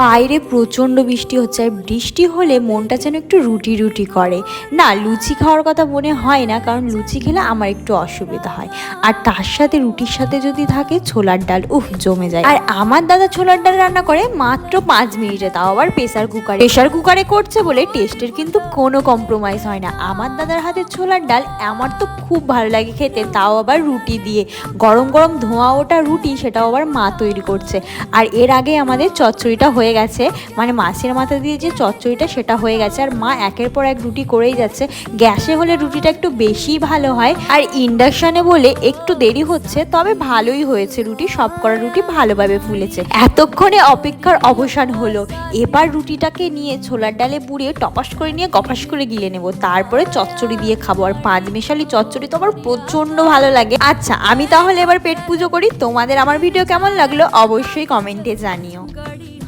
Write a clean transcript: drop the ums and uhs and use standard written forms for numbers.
বাইরে প্রচণ্ড বৃষ্টি হচ্ছে, আর বৃষ্টি হলে মনটা যেন একটু রুটি রুটি করে। না, লুচি খাওয়ার কথা মনে হয় না, কারণ লুচি খেলে আমার একটু অসুবিধা হয়। আর তার সাথে রুটির সাথে যদি থাকে ছোলার ডাল, জমে যায়। আর আমার দাদা ছোলার ডাল রান্না করে মাত্র 5 মিনিটে, তাও আবার প্রেসার কুকারে করছে বলে টেস্টের কিন্তু কোনো কম্প্রোমাইজ হয় না। আমার দাদার হাতে ছোলার ডাল আমার তো খুব ভালো লাগে খেতে, তাও আবার রুটি দিয়ে। গরম গরম ধোঁয়া ওটা রুটি, সেটাও আবার মা তৈরি করছে। আর এর আগে আমাদের চচ্চড়িটা হয়ে গেছে, মানে মাছের মাথা দিয়ে যে চচ্চড়িটা সেটা হয়ে গেছে। আর মা একের পর এক রুটি করেই যাচ্ছে। গ্যাসে হলে রুটিটা একটু বেশি ভালো হয়, আর ইন্ডাকশনে বলে একটু দেরি হচ্ছে, তবে ভালোই হয়েছে রুটি। সব করা রুটি ভালোভাবে ফুলেছে। এতক্ষণে অপেক্ষার অবসান হলো। এবার রুটিটাকে নিয়ে ছোলার ডালে বুড়িয়ে টপাস করে নিয়ে গফাস করে গিলে নেব, তারপরে চচ্চড়ি দিয়ে খাবো। আর 5 মেশালি চচ্চড়ি তো আমার প্রচন্ড ভালো লাগে। আচ্ছা, আমি তাহলে এবার পেট পুজো করি। তোমাদের আমার ভিডিও কেমন লাগলো অবশ্যই কমেন্টে জানিও।